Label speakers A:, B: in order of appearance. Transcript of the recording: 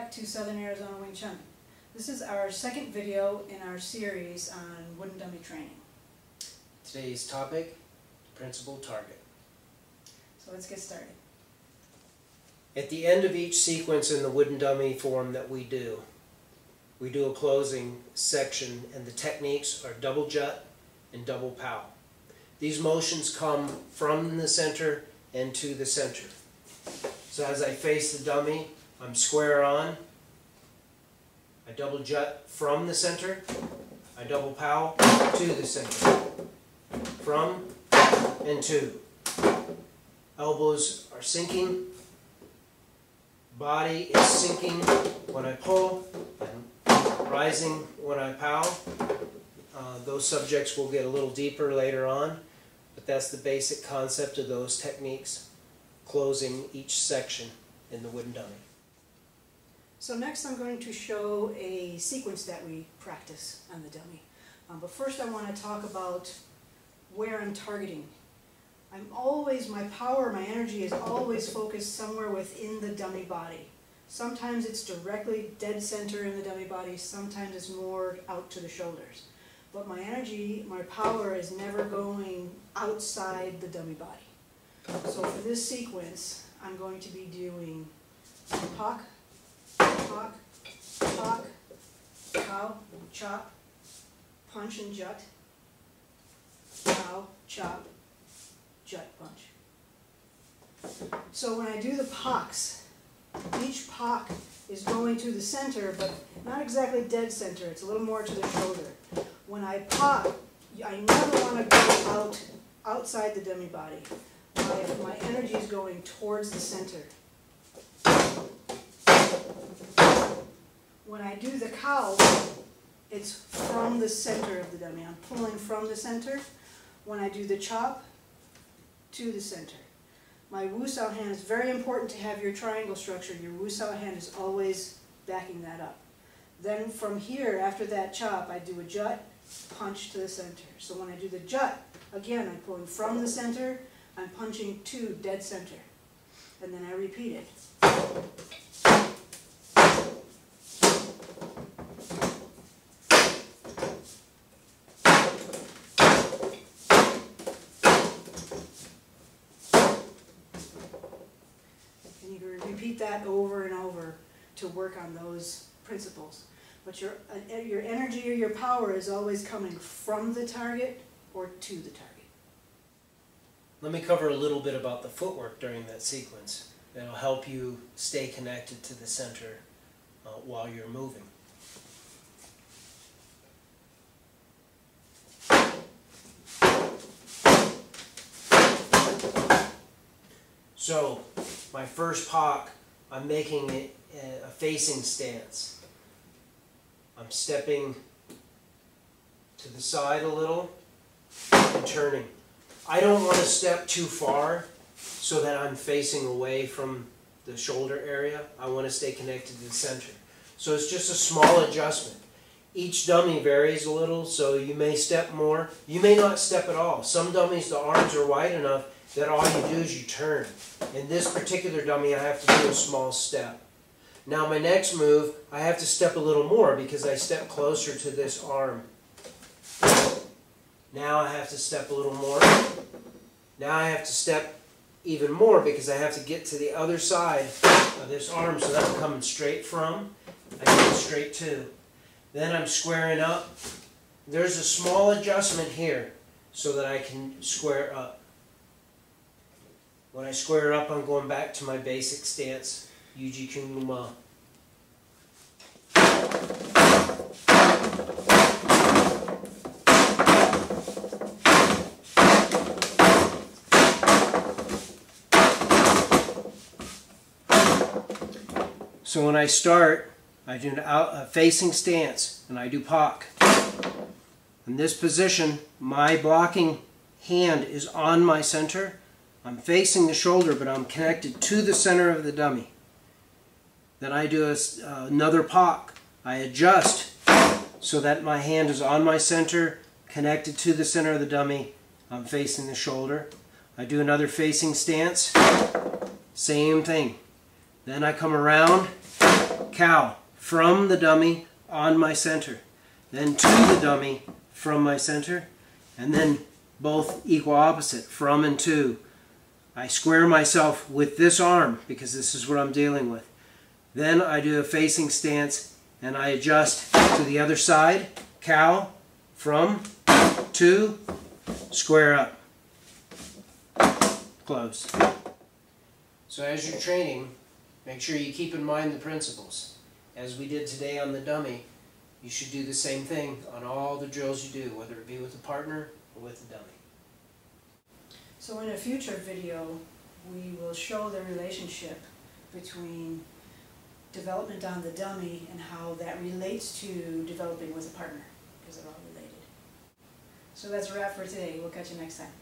A: back to Southern Arizona Wing Chun. This is our second video in our series on wooden dummy training.
B: Today's topic, principal target.
A: So let's get started.
B: At the end of each sequence in the wooden dummy form that we do a closing section, and the techniques are double jut and double pow. These motions come from the center and to the center. So as I face the dummy, I'm square on, I double jut from the center, I double pow to the center, from and to. Elbows are sinking, body is sinking when I pull, and rising when I pow. Those subjects will get a little deeper later on, but that's the basic concept of those techniques, closing each section in the wooden dummy.
A: So next I'm going to show a sequence that we practice on the dummy. But first I want to talk about where I'm targeting. My power, my energy is always focused somewhere within the dummy body. Sometimes it's directly dead center in the dummy body, sometimes it's more out to the shoulders. But my energy, my power is never going outside the dummy body. So for this sequence, I'm going to be doing pock, pock, pock, pow, chop, punch and jut, pow, chop, jut, punch. So when I do the pocks, each pock is going to the center, but not exactly dead center. It's a little more to the shoulder. When I pock, I never want to go outside the dummy body. My energy is going towards the center. When I do the cow, it's from the center of the dummy. I'm pulling from the center. When I do the chop, to the center. My wusao hand is very important to have your triangle structure. Your wusao hand is always backing that up. Then from here, after that chop, I do a jut, punch to the center. So when I do the jut, again, I'm pulling from the center, I'm punching to dead center. And then I repeat it. And you can repeat that over and over to work on those principles. But your energy or your power is always coming from the target or to the target.
B: Let me cover a little bit about the footwork during that sequence. That'll help you stay connected to the center while you're moving. So, my first pock, I'm making it a facing stance. I'm stepping to the side a little and turning. I don't want to step too far so that I'm facing away from the shoulder area. I want to stay connected to the center. So it's just a small adjustment. Each dummy varies a little, so you may step more. You may not step at all. Some dummies, the arms are wide enough that all you do is you turn. In this particular dummy, I have to do a small step. Now my next move, I have to step a little more because I step closer to this arm. Now I have to step a little more. Now I have to step even more because I have to get to the other side of this arm so that I'm coming straight from, I get straight to. Then I'm squaring up. There's a small adjustment here so that I can square up. When I square up, I'm going back to my basic stance. Yuji Kunuma. So when I start, I do a facing stance and I do pock. In this position, my blocking hand is on my center. I'm facing the shoulder, but I'm connected to the center of the dummy. Then I do another pock. I adjust so that my hand is on my center, connected to the center of the dummy. I'm facing the shoulder. I do another facing stance. Same thing. Then I come around, cow from the dummy on my center, then to the dummy from my center, and then both equal opposite, from and to. I square myself with this arm because this is what I'm dealing with. Then I do a facing stance and I adjust to the other side, cow, from, to, square up, close. So as you're training, make sure you keep in mind the principles. As we did today on the dummy, you should do the same thing on all the drills you do, whether it be with a partner or with a dummy.
A: So in a future video, we will show the relationship between development on the dummy and how that relates to developing with a partner, because they're all related. So that's a wrap for today. We'll catch you next time.